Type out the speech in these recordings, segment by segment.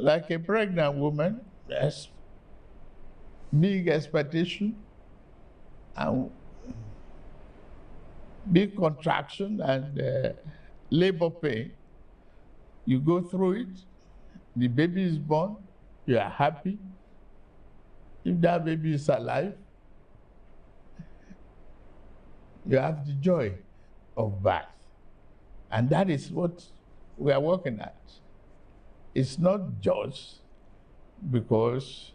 like a pregnant woman, there's big expectation and big contraction and labor pain. You go through it, the baby is born, you are happy. If that baby is alive, you have the joy of birth. And that is what we are working at. It's not just because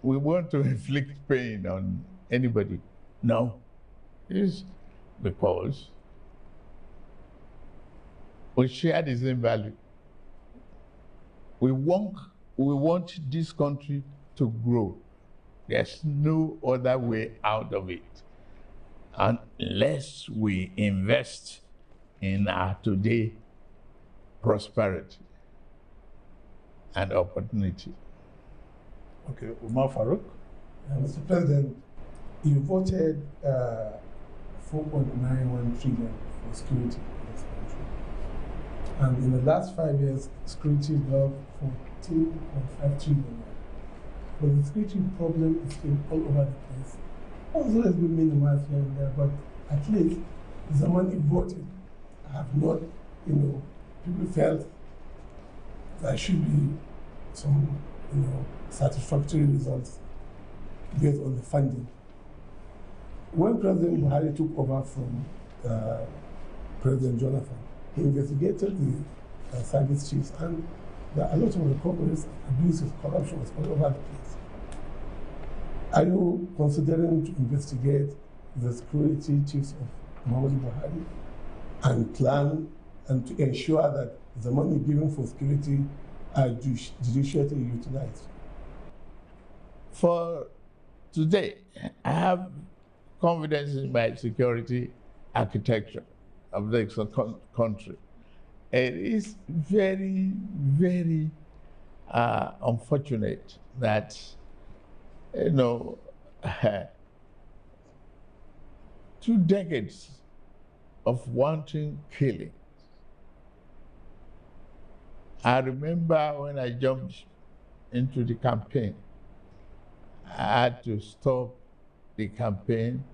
we want to inflict pain on anybody. No, it's because we share the same value. We want this country to grow. There's no other way out of it unless we invest in our today prosperity and opportunity. Okay, Umar Farouk. Mr. President, you voted 4.91 trillion for security in this country. And in the last 5 years, security is up 14.5 trillion. But the security problem is still all over the place. Also, has been minimized here and there, but at least the money voted have not, people felt there should be some, satisfactory results based on the funding. When President Buhari took over from President Jonathan, he investigated the service chiefs, and there are a lot of recoveries, abuses, corruption was all over the place. Are you considering to investigate the security chiefs of Muhammadu Buhari and plan and to ensure that the money given for security are judicially utilized? For today, I have confidence in my security architecture of the country. It is very, very unfortunate that, 2 decades of wanton killing. I remember when I jumped into the campaign, I had to stop the campaign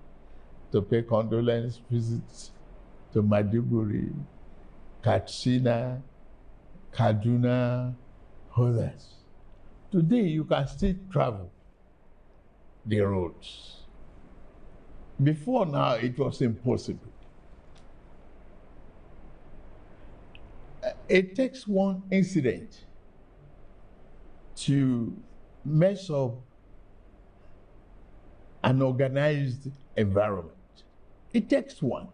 to pay condolence visits to Maiduguri, Katsina, Kaduna, others. Today, you can still travel the roads. Before now, it was impossible. It takes one incident to mess up an organized environment. It takes one.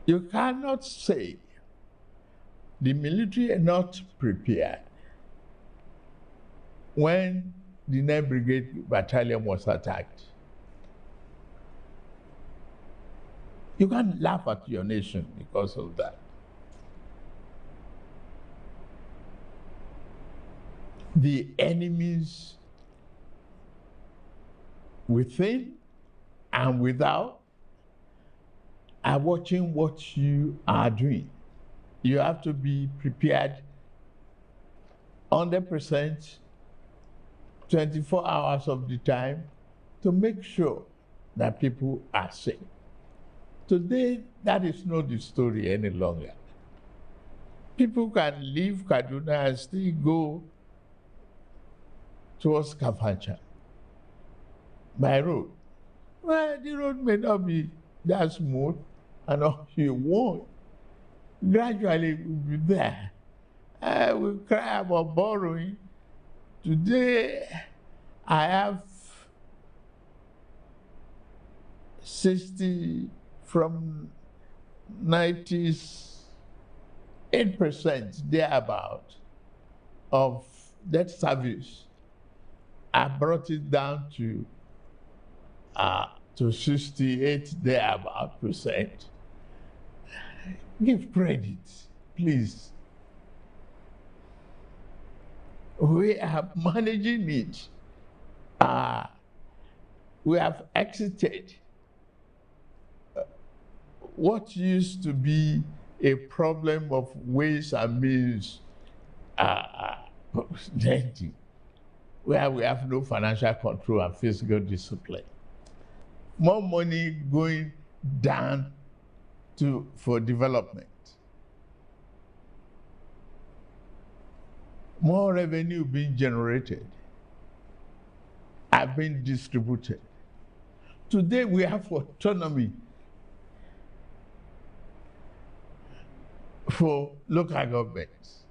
You cannot say the military are not prepared when the 9th Brigade Battalion was attacked. You can't laugh at your nation because of that. The enemies within and without are watching what you are doing. You have to be prepared 100%, 24 hours of the time to make sure that people are safe. Today, that is not the story any longer. People can leave Kaduna and still go towards Kafancha by road. Well, the road may not be that smooth, and all you want. Gradually, we'll be there. We cry about borrowing. Today, I have 60 from 98% thereabout of debt service. I brought it down to 68 thereabout percent. Give credit, please. We are managing it. We have exited what used to be a problem of ways and means presenting, where we have no financial control and physical discipline. More money going down for development. More revenue being generated are being distributed. Today we have autonomy for local governments.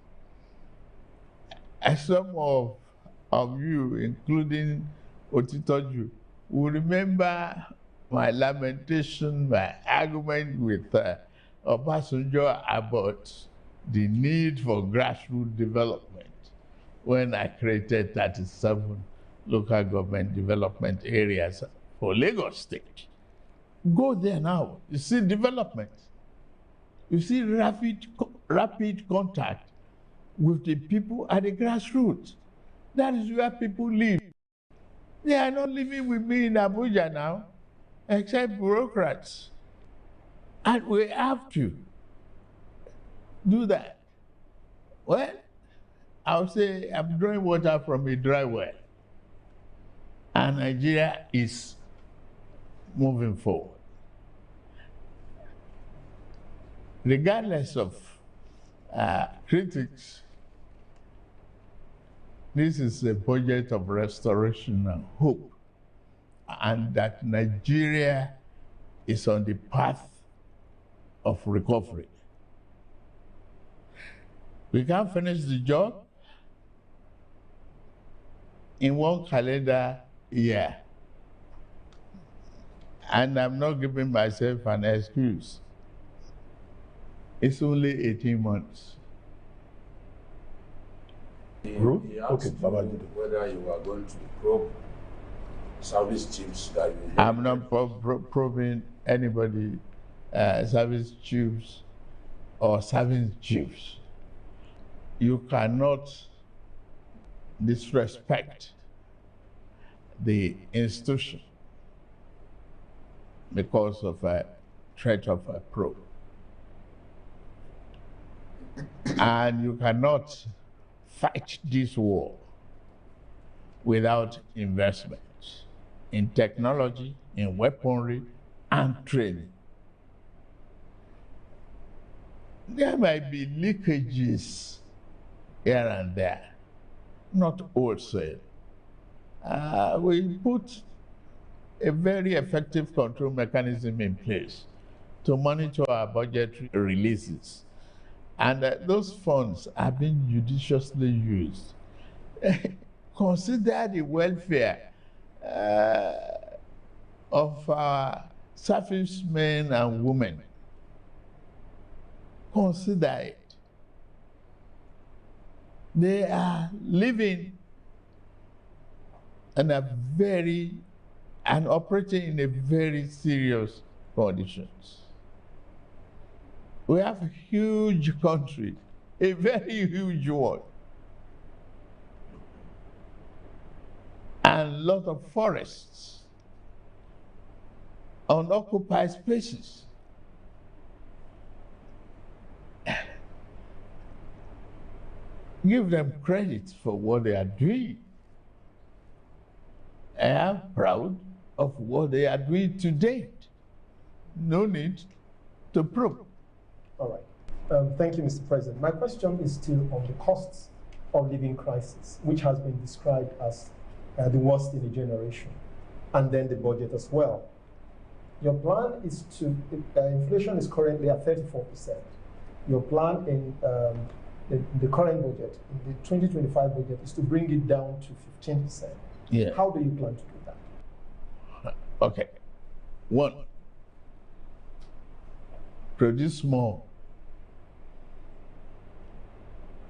As some of you, including Otitoju, will remember my lamentation, my argument with Obasanjo about the need for grassroots development when I created 37 local government development areas for Lagos State. Go there now, you see development. You see rapid contact with the people at the grassroots. That is where people live. They are not living with me in Abuja now, except bureaucrats. And we have to do that. Well, I'll say I'm drawing water from a dry well. And Nigeria is moving forward. Regardless of critics, this is a budget of restoration and hope, and that Nigeria is on the path of recovery. We can't finish the job in one calendar year, and I'm not giving myself an excuse. It's only 18 months. He Okay, asked you whether you are going to probe service chiefs that you... I'm not probing anybody, service chiefs or service chiefs. You cannot disrespect the institution because of a threat of a probe. And you cannot fight this war without investment in technology, in weaponry, and training. There might be leakages here and there, not wholesale. We put a very effective control mechanism in place to monitor our budgetary releases. And those funds are being judiciously used. Consider the welfare of our servicemen and women. Consider it. They are living in a and operating in a very serious conditions. We have a huge country, a very huge one, and a lot of forests, unoccupied spaces. Give them credit for what they are doing. I am proud of what they are doing to date. No need to probe. All right. Thank you, Mr. President. My question is still on the costs of living crisis, which has been described as the worst in a generation, and then the budget as well. Your plan is to, inflation is currently at 34%. Your plan in the current budget, in the 2025 budget, is to bring it down to 15%. Yeah. How do you plan to do that? Okay. One, produce more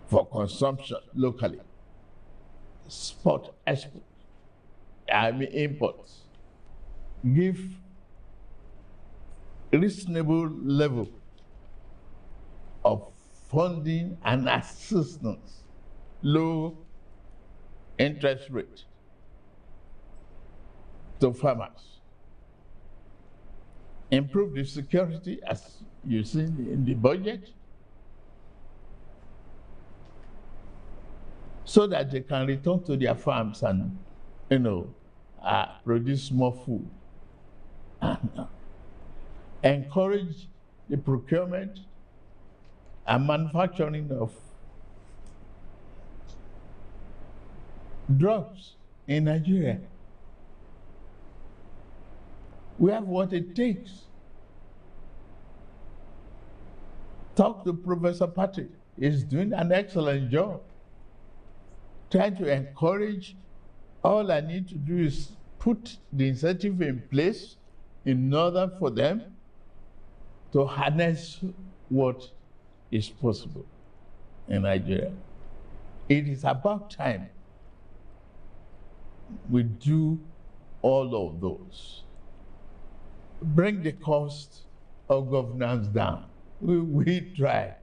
for consumption locally. Export, imports. Give reasonable level of funding and assistance, low interest rate to farmers. Improve the security, as you see in the budget. so that they can return to their farms and, produce more food. And encourage the procurement and manufacturing of drugs in Nigeria. We have what it takes. Talk to Professor Patrick. He's doing an excellent job. Trying to encourage. All I need to do is put the incentive in place in order for them to harness what is possible in Nigeria. It is about time we do all of those. Bring the cost of governance down. We try.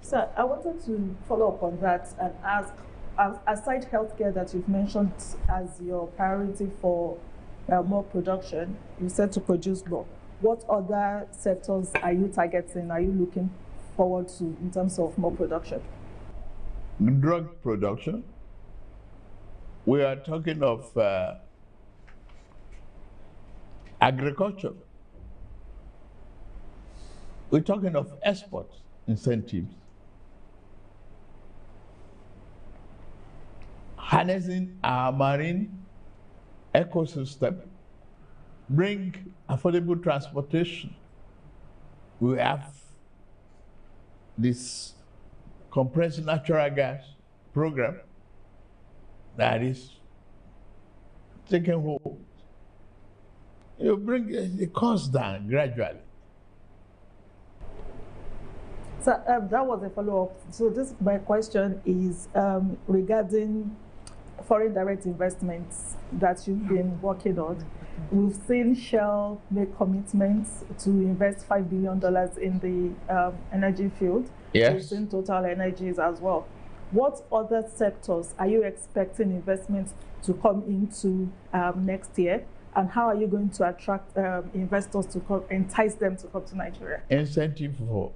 Sir, I wanted to follow up on that and ask, aside healthcare that you've mentioned as your priority for more production, you said to produce more. What other sectors are you targeting? Are you looking forward to in terms of more production? Drug production. We are talking of agriculture. We're talking of export incentives. Harnessing our marine ecosystem, bring affordable transportation. We have this compressed natural gas program that is taking hold. You bring the cost down gradually. So that was a follow-up. So my question is regarding foreign direct investments that you've been working on. We've seen Shell make commitments to invest $5 billion in the energy field. Yes. We've seen Total Energies as well. What other sectors are you expecting investments to come into next year? And how are you going to attract investors to come, entice them to come to Nigeria? Incentive for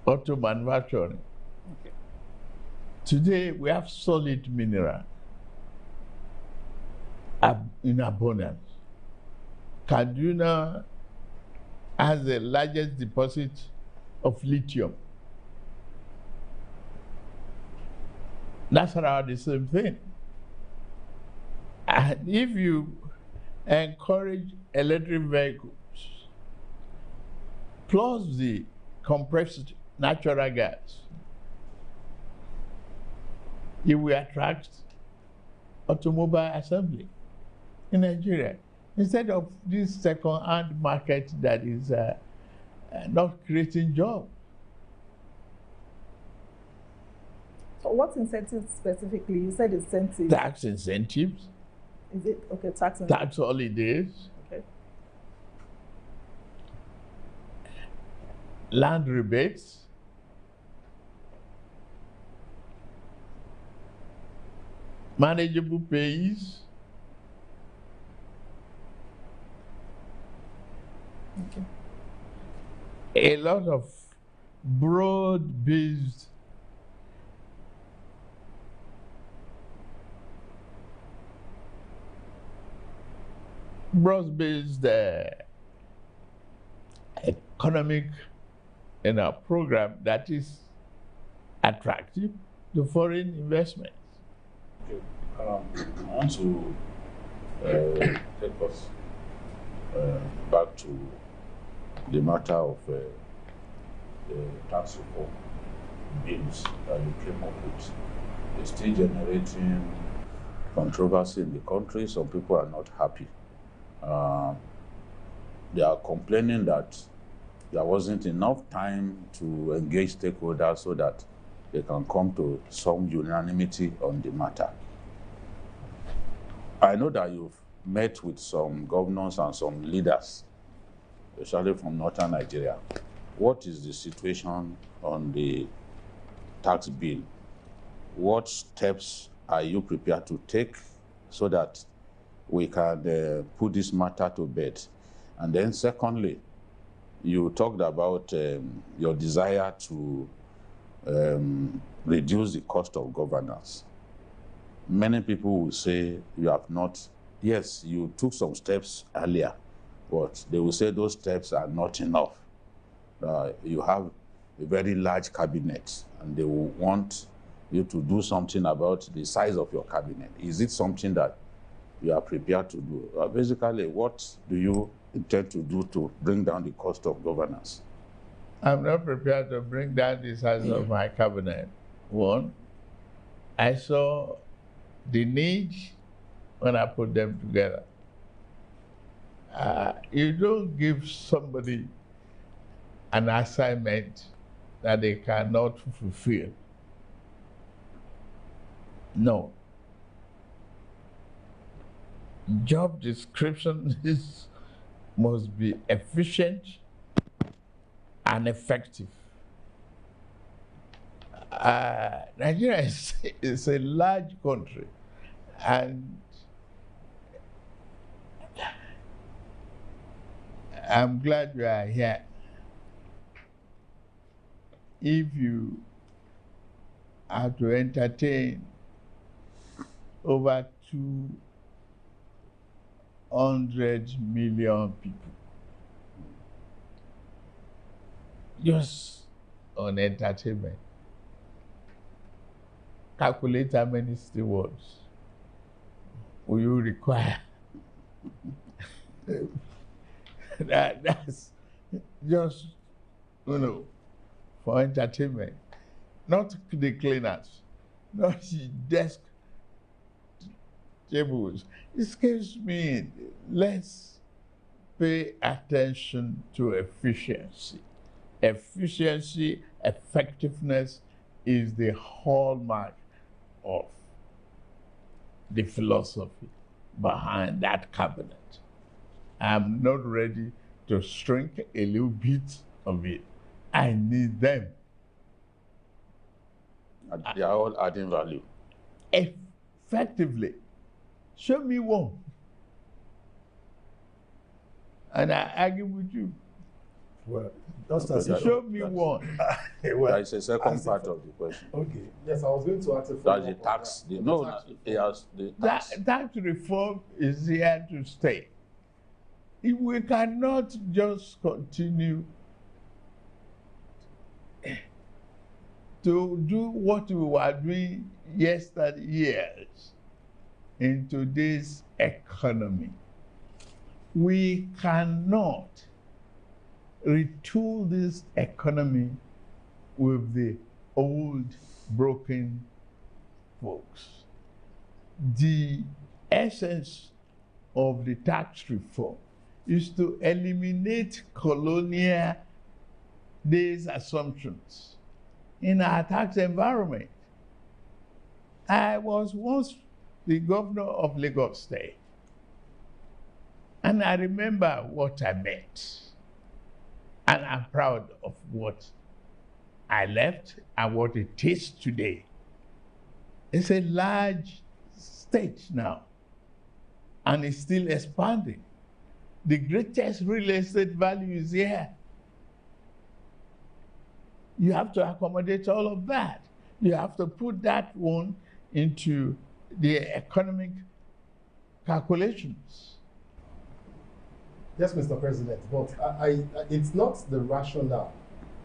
auto manufacturing. Okay. Today, we have solid mineral in abundance. Kaduna has the largest deposit of lithium. That's around the same thing. And if you encourage electric vehicles, plus the compressed natural gas, you will attract automobile assembly in Nigeria instead of this second-hand market that is not creating jobs. So what incentives specifically? You said incentives. Tax incentives. Is it okay? Tax incentives. Tax holidays. Okay. Land rebates. Manageable pays. Okay. A lot of broad-based economic program that is attractive to foreign investments. Okay. I want to take us back to the matter of the tax reform bills that you came up with. It's still generating controversy in the country. Some people are not happy. They are complaining that there wasn't enough time to engage stakeholders so that they can come to some unanimity on the matter. I know that you've met with some governors and some leaders, especially from northern Nigeria. What is the situation on the tax bill? What steps are you prepared to take so that we can put this matter to bed? And then secondly, you talked about your desire to reduce the cost of governance. Many people will say you have not, yes, you took some steps earlier, but they will say those steps are not enough. You have a very large cabinet, and they will want you to do something about the size of your cabinet. Is it something that you are prepared to do? Basically, what do you intend to do to bring down the cost of governance? I'm not prepared to bring down the size of my cabinet. One, I saw the need when I put them together. You don't give somebody an assignment that they cannot fulfill. No. Job description must be efficient and effective. Nigeria is a large country, and I'm glad you are here. If you are to entertain over 200 million people, just on entertainment, calculate how many stewards will you require. That's just, for entertainment. Not the cleaners, not the desk tables. Excuse me, let's pay attention to efficiency. Efficiency, effectiveness is the hallmark of the philosophy behind that cabinet. I'm not ready to shrink a little bit of it. I need them. They are all adding value. Effectively. Show me one. And I argue with you. Well, show me one. That is a second part of the question. Okay. Yes, I was going to ask a That's the tax. The tax. Tax reform is here to stay. If we cannot just continue to do what we were doing years in today's economy, we cannot retool this economy with the old broken folks. The essence of the tax reform is to eliminate colonial days assumptions in our tax environment. I was once the governor of Lagos State, and I remember what I met. And I'm proud of what I left and what it is today. It's a large state now, and it's still expanding. The greatest real estate value is here. You have to accommodate all of that. You have to put that one into the economic calculations. Yes, Mr. President, but it's not the rationale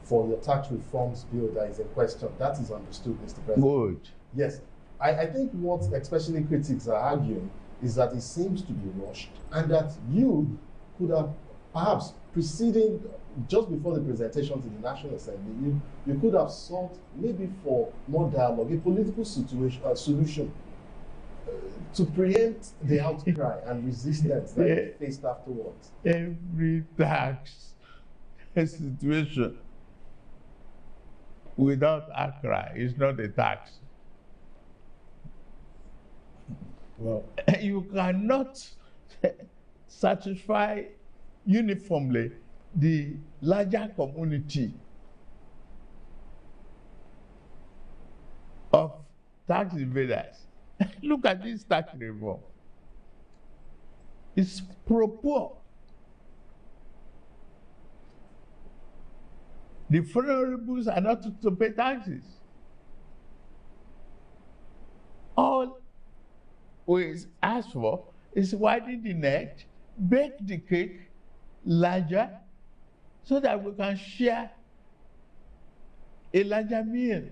for your tax reforms bill that is in question. That is understood, Mr. President. Good. Yes. I think what especially critics are arguing is that it seems to be rushed, and that you could have perhaps preceding, just before the presentation to the National Assembly, you could have sought maybe for more dialogue, a political solution to preempt the outcry and resistance that you faced afterwards. Every tax situation without outcry is not a tax. Well, you cannot satisfy uniformly the larger community of tax evaders. Look at this tax reform. It's pro-poor. The vulnerables are not to pay taxes. All we ask for is widen the net, bake the cake larger, so that we can share a larger meal.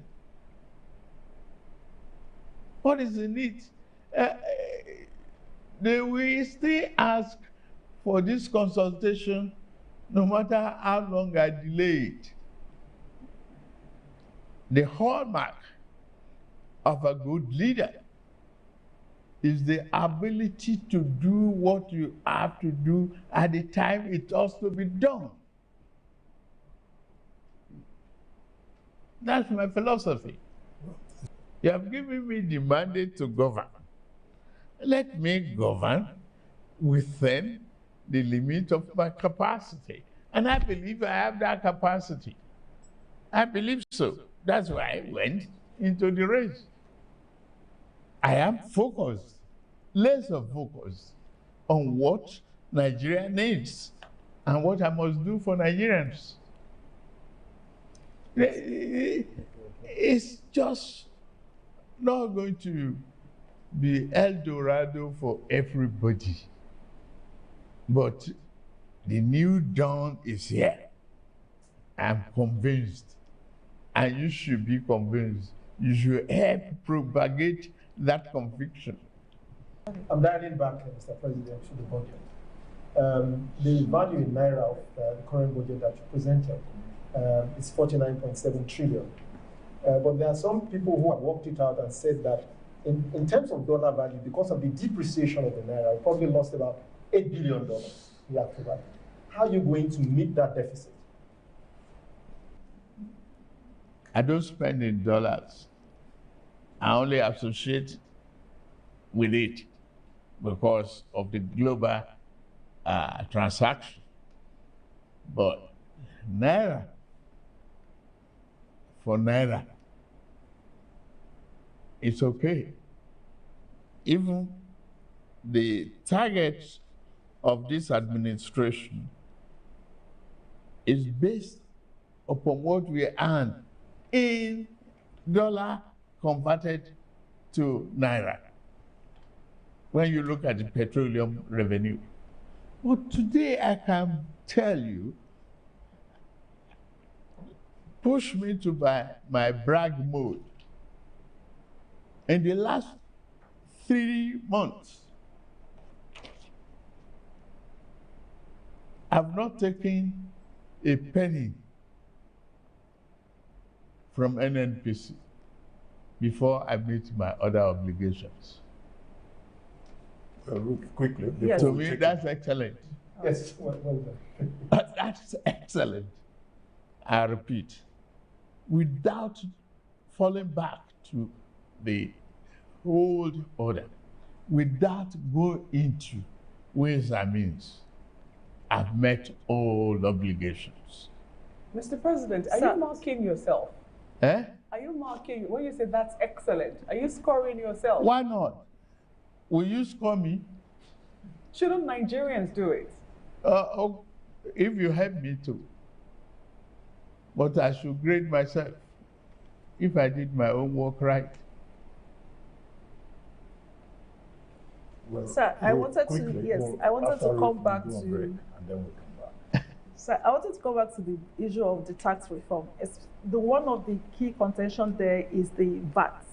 What is the need? They will still ask for this consultation no matter how long I delay it. The hallmark of a good leader is the ability to do what you have to do at the time it has to be done. That's my philosophy. You have given me the mandate to govern. Let me govern within the limit of my capacity. And I believe I have that capacity. I believe so. That's why I went into the race. I am focused, laser focused on what Nigeria needs and what I must do for Nigerians. It's just not going to be El Dorado for everybody. But the new dawn is here. I'm convinced, and you should be convinced. You should help propagate that conviction. I'm dialing back, Mr. President, to the budget. The value in Naira of the current budget that you presented is 49.7 trillion. But there are some people who have worked it out and said that in terms of dollar value, because of the depreciation of the Naira, it probably lost about $8 billion in actual value. How are you going to meet that deficit? I don't spend in dollars. I only associate with it because of the global transaction. But Naira, for Naira, it's okay. Even the target of this administration is based upon what we earn in dollar converted to Naira. When you look at the petroleum revenue. But today I can tell you, push me to my brag mode. In the last 3 months, I've not taken a penny from NNPC before I meet my other obligations. Quickly. Yes. To me, that's excellent. Yes, well done. That's excellent. I repeat, without falling back to the old order, without going into ways and means, I've met all obligations. Mr. President, are Sir. you marking yourself? Eh? Are you marking, when you say that's excellent, are you scoring yourself? Why not? Will you score me? Shouldn't Nigerians do it? If you help me to. But I should grade myself if I did my own work right. Well, Sir, I wanted to come back to. And then we'll come back. So I wanted to go back to the issue of the tax reform. One of the key contention there is the VAT.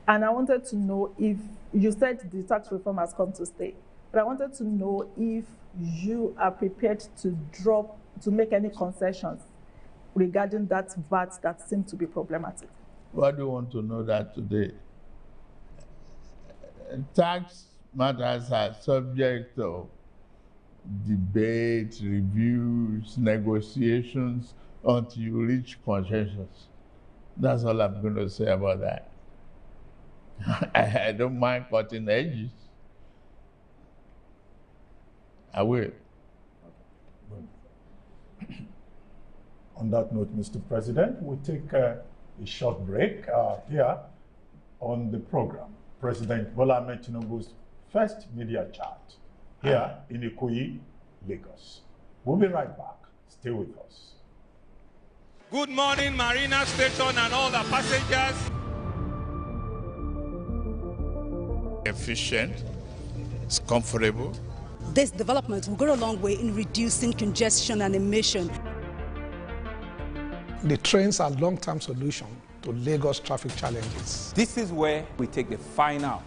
And I wanted to know if, you said the tax reform has come to stay, but I wanted to know if you are prepared to make any concessions regarding that VAT that seemed to be problematic. Why do you want to know that today? Tax matters are subject to debate, reviews, negotiations until you reach consensus. That's all I'm going to say about that. I don't mind cutting edges. I will. On that note, Mr. President, we'll take a short break here on the program. President Bola Ahmed Tinubu's first media chat here in Ikoyi, Lagos. We'll be right back. Stay with us. Good morning, Marina Station and all the passengers. Efficient, it's comfortable. This development will go a long way in reducing congestion and emission. The trains are a long-term solution to Lagos traffic challenges. This is where we take the final,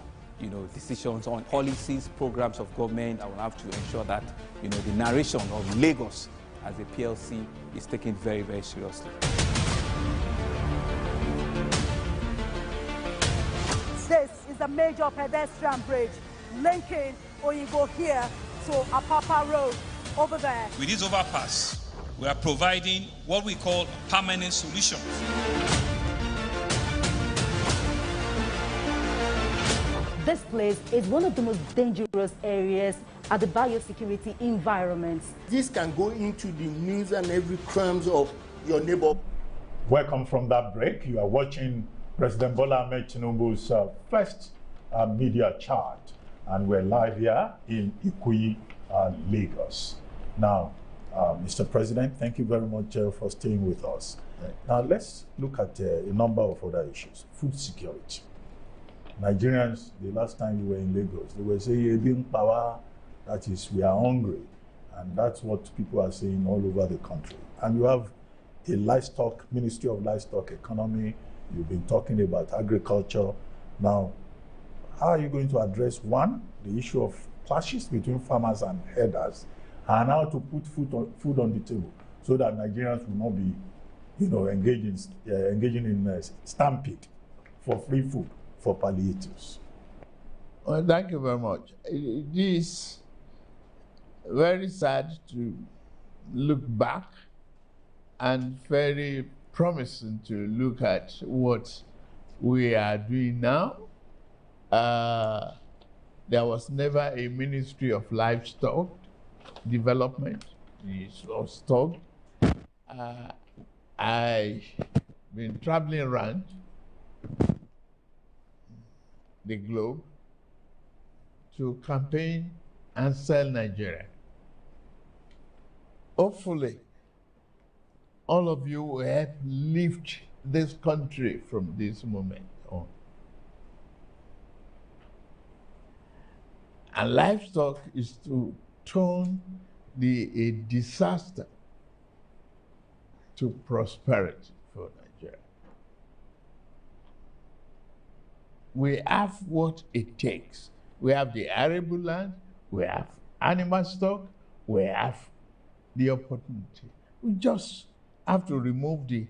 decisions on policies, programs of government. I will have to ensure that, the narration of Lagos as a PLC is taken very, very seriously. This is a major pedestrian bridge linking Oyinbo here to Apapa Road over there. With this overpass, we are providing what we call permanent solutions. This place is one of the most dangerous areas at the biosecurity environment. This can go into the news and every crimes of your neighbor. Welcome from that break. You are watching President Bola Ahmed Tinubu's first media charge, and we're live here in Ikoyi, Lagos. Now, Mr. President, thank you very much for staying with us. Now, let's look at a number of other issues. Food security. Nigerians, the last time you were in Lagos, they were saying, being power, that is, we are hungry. And that's what people are saying all over the country. And you have a livestock, Ministry of Livestock Economy. You've been talking about agriculture. Now, how are you going to address, one, the issue of clashes between farmers and herders, and how to put food on the table so that Nigerians will not be, engaging in stampede for free food, for palliatives? Well, thank you very much. It is very sad to look back and very promising to look at what we are doing now. There was never a Ministry of Livestock Development. It was stopped. I've been traveling around the globe to campaign and sell Nigeria. Hopefully, all of you will help lift this country from this moment on. And livestock is to turn a disaster to prosperity for Nigeria. We have what it takes. We have the arable land, we have animal stock, we have the opportunity. We just have to remove the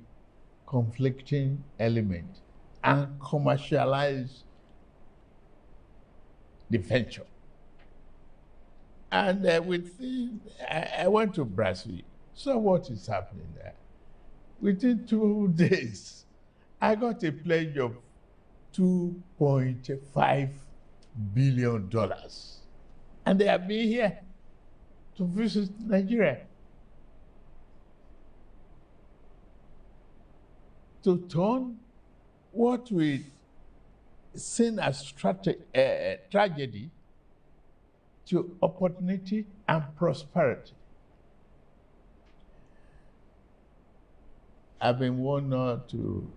conflicting element and commercialize the venture. And I went to Brazil, saw what is happening there. Within 2 days, I got a pledge of $2.5 billion. And they have been here to visit Nigeria, to turn what we seen as tragedy to opportunity and prosperity. I've been warned not to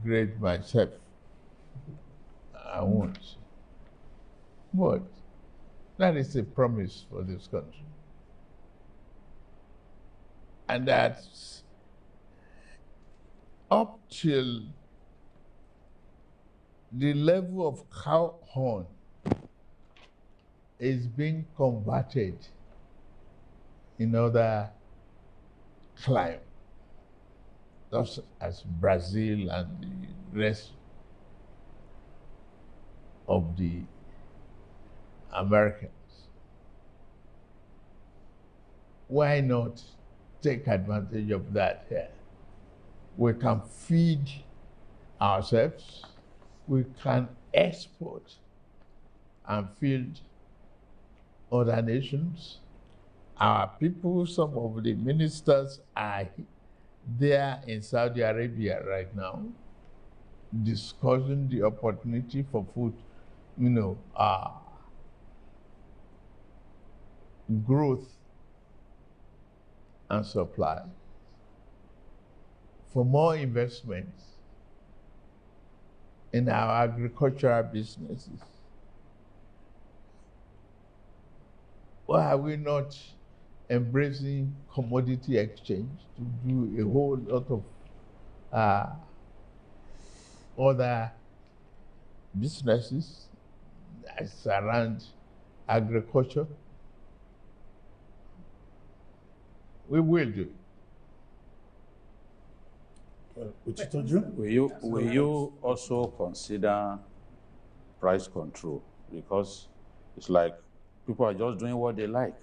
grade myself. I won't. But that is a promise for this country. And that's up till the level of cow horn is being converted in other climes, just as Brazil and the rest of the Americans. Why not take advantage of that here? We can feed ourselves, we can export and feed other nations. Our people, some of the ministers are there in Saudi Arabia right now, discussing the opportunity for food, growth and supply for more investments in our agricultural businesses. Why are we not embracing commodity exchange to do a whole lot of other businesses that's around agriculture? We will do. Will you also consider price control? Because it's like people are just doing what they like.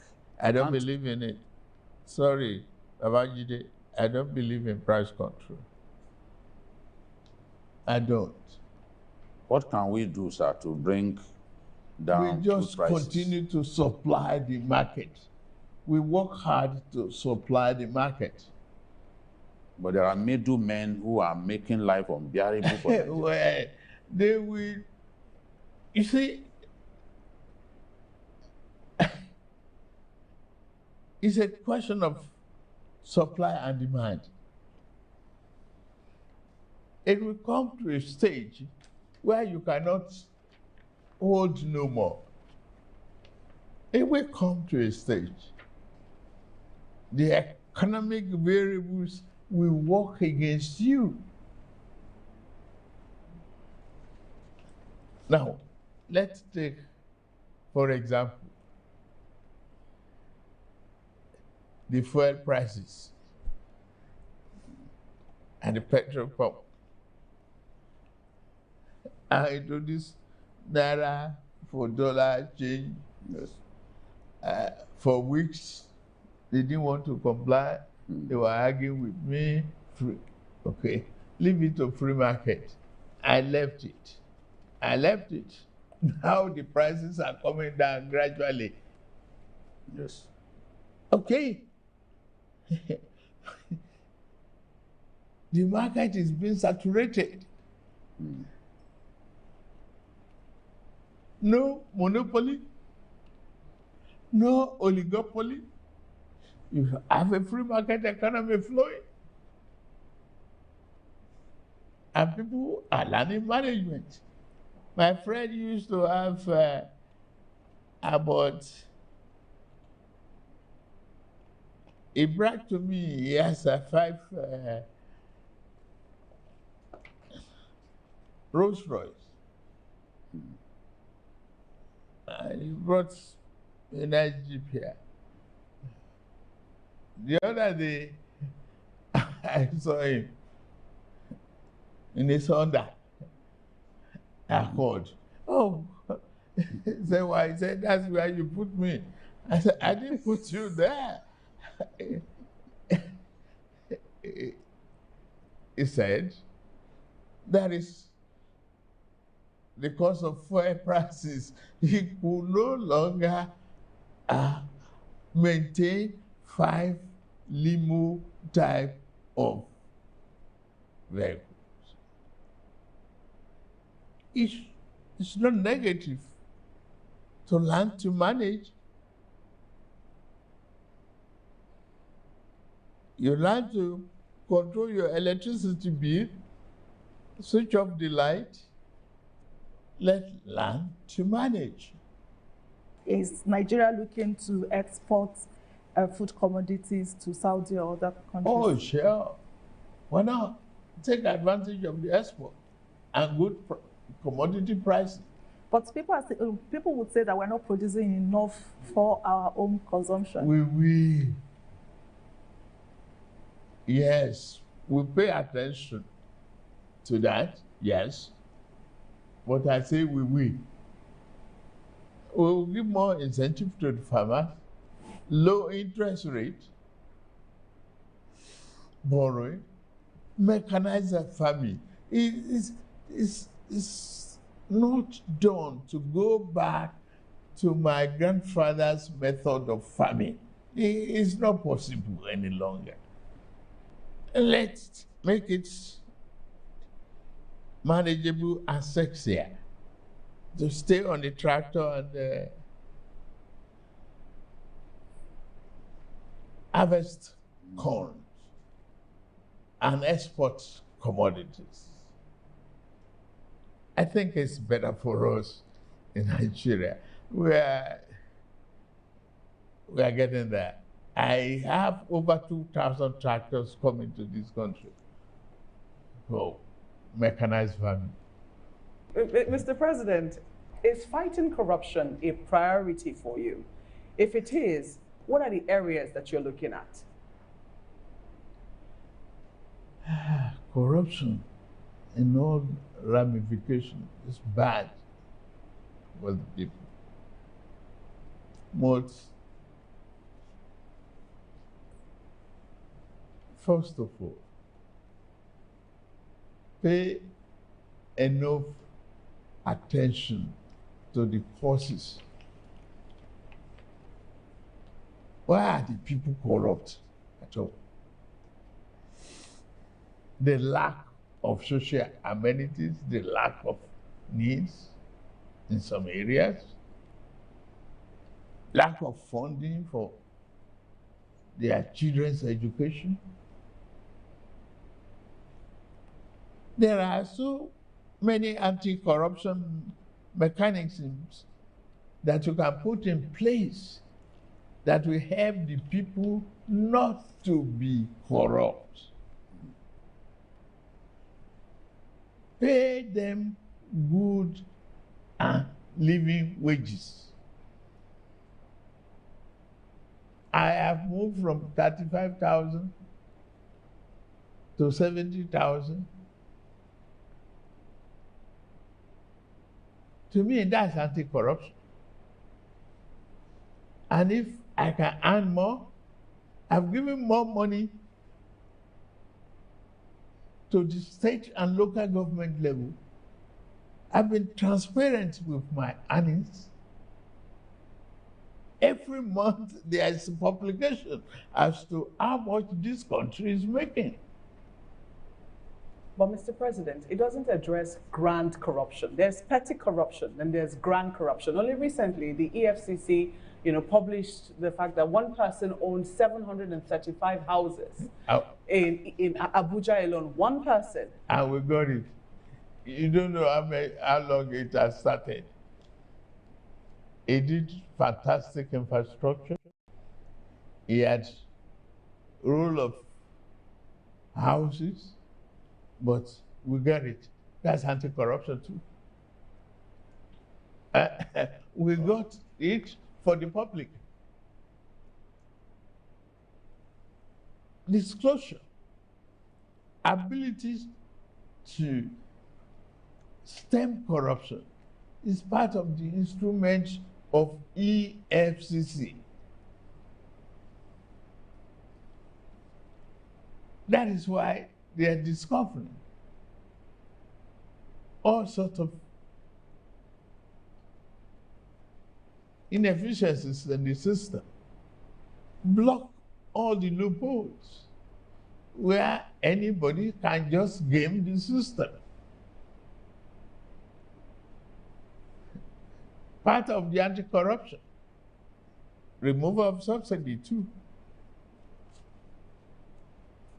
I don't believe in it. Sorry, Babajide, I don't believe in price control. I don't. What can we do, sir, to bring down We just food prices? continue to supply the market. We work hard to supply the market. But there are middlemen who are making life unbearable for them. Well, they will, you see, it's a question of supply and demand. It will come to a stage where you cannot hold no more. It will come to a stage. The economic variables will work against you. Now, let's take, for example, the fuel prices and the petrol pump. I introduced Naira for dollar change. Yes. For weeks, they didn't want to comply. They were arguing with me. Okay, leave it to free market. I left it. Now the prices are coming down gradually. Yes. Okay. The market is being saturated. No monopoly, no oligopoly. You have a free market economy flowing. And people are learning management. My friend used to have he bragged to me, he has 5 Rolls Royce. And he brought a nice Jeep here. The other day, I saw him in his Honda Accord. Oh, he said, why? He said, that's where you put me. I said, I didn't put you there. He said, that is because of fuel prices. He could no longer maintain 5 limo type of vehicles. It's not negative to learn to manage. You learn to control your electricity bill, switch off the light. Let's learn to manage. Is Nigeria looking to export food commodities to Saudi or other countries? Oh, sure. Why not? Take advantage of the export and good commodity prices. But people would say that we're not producing enough for our own consumption. We yes, we pay attention to that, yes. But I say we will. We'll give more incentive to the farmers, low interest rate, borrowing, mechanized farming. It's not done to go back to my grandfather's method of farming. It's not possible any longer. Let's make it manageable and sexier. To stay on the tractor and harvest corn and export commodities. I think it's better for us in Nigeria. We are getting there. I have over 2,000 tractors coming to this country for mechanized farming. Mr. President, is fighting corruption a priority for you? If it is, what are the areas that you're looking at? Corruption in all ramifications is bad for the people. First of all, pay enough attention to the causes. Why are the people corrupt at all? The lack of social amenities, the lack of needs in some areas, lack of funding for their children's education. There are so many anti-corruption mechanisms that you can put in place that will help the people not to be corrupt. Pay them good and living wages. I have moved from 35,000 to 70,000. To me, that's anti-corruption. And if I can earn more, I've given more money to the state and local government level. I've been transparent with my earnings. Every month there is a publication as to how much this country is making. But Mr. President, it doesn't address grand corruption. There's petty corruption and there's grand corruption. Only recently, the EFCC, published the fact that one person owns 735 houses in Abuja alone. One person. And we got it. You don't know how long it has started. He did fantastic infrastructure. He had rule of houses, but we got it. That's anti-corruption too. We got it for the public. Disclosure, ability to stem corruption is part of the instrument of EFCC. That is why they are discovering all sorts of inefficiencies in the system, block all the loopholes where anybody can just game the system. Part of the anti-corruption, removal of subsidy too,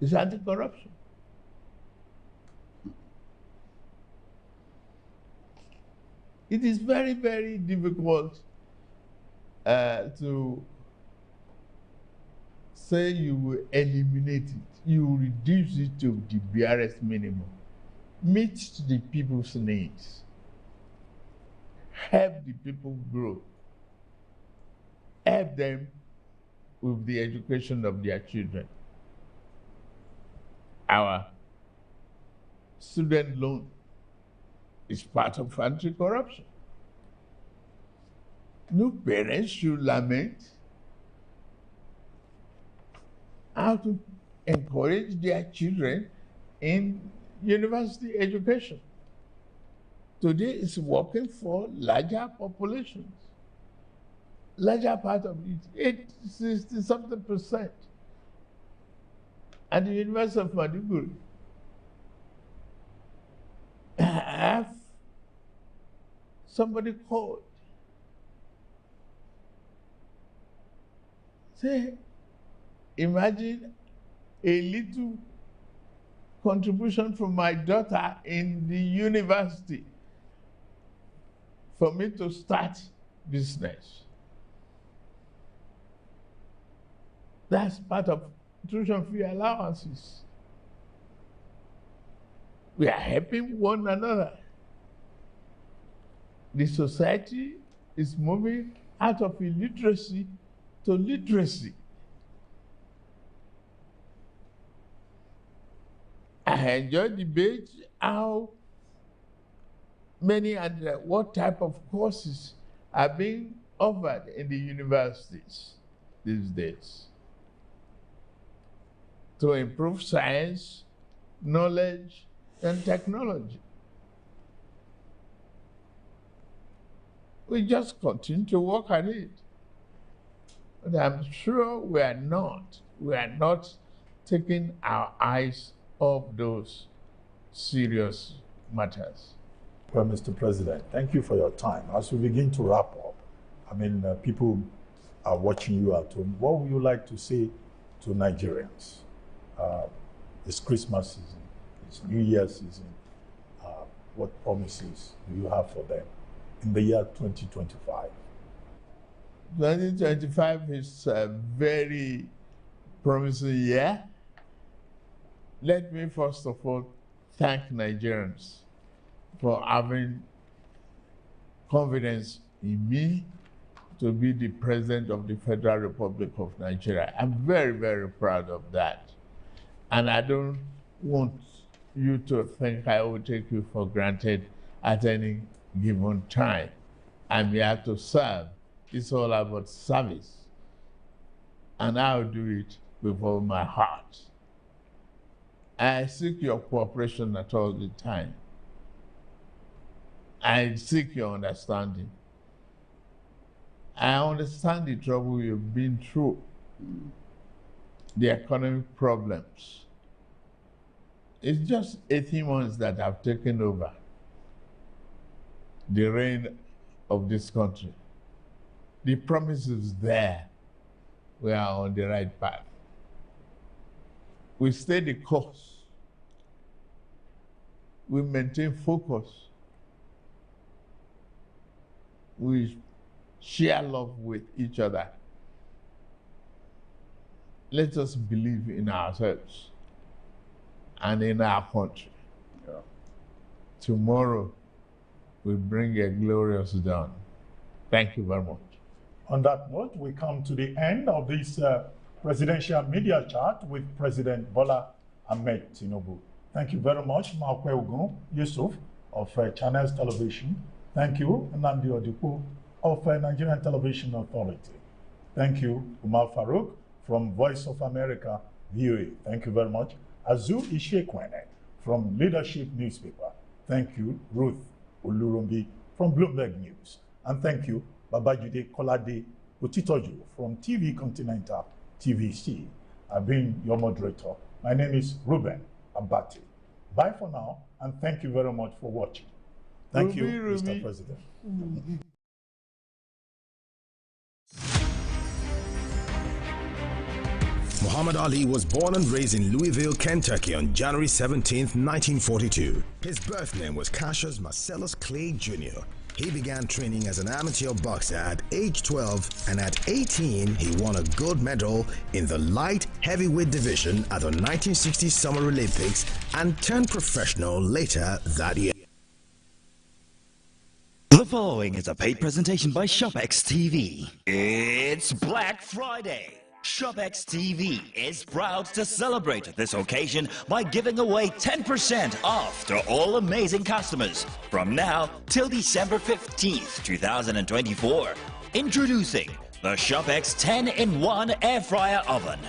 is anti-corruption. It is very, very difficult to say you will eliminate it. You will reduce it to the barest minimum. Meet the people's needs. Help the people grow. Help them with the education of their children. Our student loan is part of anti-corruption. No parents should lament how to encourage their children in university education. Today it's working for larger populations. Larger part of it, 60-something%. At the University of Maiduguri, I have somebody called. Say, imagine a little contribution from my daughter in the university for me to start business. That's part of tuition fee allowances. We are helping one another. The society is moving out of illiteracy to literacy. I enjoy debate how many and what type of courses are being offered in the universities these days to improve science, knowledge, and technology. We just continue to work at it. But I'm sure we are not taking our eyes off those serious matters. Well, Mr. President, thank you for your time. As we begin to wrap up, I mean, people are watching you at home. What would you like to say to Nigerians? It's Christmas season, it's New Year's season. What promises do you have for them in the year 2025? 2025 is a very promising year. Let me first of all thank Nigerians for having confidence in me to be the President of the Federal Republic of Nigeria. I'm very, very proud of that. And I don't want you to think I will take you for granted at any given time. I'm here to serve. It's all about service. And I'll do it with all my heart. I seek your cooperation at all the time. I seek your understanding. I understand the trouble you've been through, the economic problems. It's just 18 months that have taken over the reign of this country. The promise is there. We are on the right path. We stay the course. We maintain focus. We share love with each other. Let us believe in ourselves and in our country. Yeah. Tomorrow will bring a glorious dawn. Thank you very much. On that note, we come to the end of this presidential media chat with President Bola Ahmed Tinubu. Thank you very much, Maokwe Ogun Yusuf of Channels Television. Thank you, Nnamdi Odipo of Nigerian Television Authority. Thank you, Umar Farouk from Voice of America, VOA. Thank you very much. Azu Ishekwene from Leadership Newspaper. Thank you, Ruth Olurumbi from Bloomberg News. And thank you, Babajide Kolade Otitoju from TV Continental TVC. I've been your moderator. My name is Ruben Abati. Bye for now, and thank you very much for watching. Thank you, Mr. President. Muhammad Ali was born and raised in Louisville, Kentucky on January 17, 1942. His birth name was Cassius Marcellus Clay Jr. He began training as an amateur boxer at age 12, and at 18 he won a gold medal in the light heavyweight division at the 1960 Summer Olympics and turned professional later that year. The following is a paid presentation by ShopX TV. It's Black Friday. ShopX TV is proud to celebrate this occasion by giving away 10% off to all amazing customers from now till December 15th, 2024. Introducing the ShopX 10-in-1 Air Fryer Oven.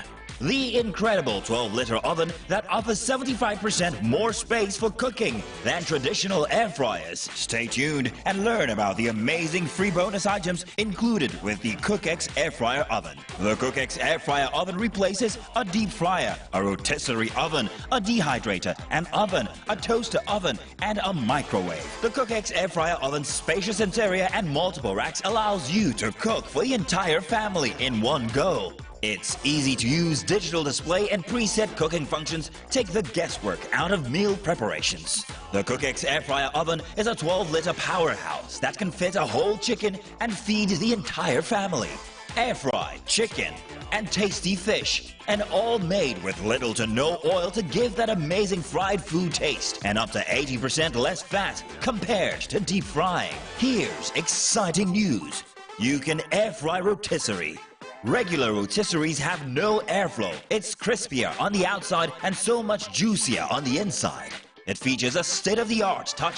The incredible 12-liter oven that offers 75% more space for cooking than traditional air fryers. Stay tuned and learn about the amazing free bonus items included with the CookX Air Fryer Oven. The CookX Air Fryer Oven replaces a deep fryer, a rotisserie oven, a dehydrator, an oven, a toaster oven, and a microwave. The CookX Air Fryer Oven's spacious interior and multiple racks allows you to cook for the entire family in one go. Its easy-to-use digital display and preset cooking functions take the guesswork out of meal preparations. The CookX air fryer oven is a 12-liter powerhouse that can fit a whole chicken and feed the entire family. Air-fried chicken and tasty fish, and all made with little to no oil to give that amazing fried food taste and up to 80% less fat compared to deep frying. Here's exciting news. You can air fry rotisserie. Regular rotisseries have no airflow. It's crispier on the outside and so much juicier on the inside. It features a state-of-the-art touch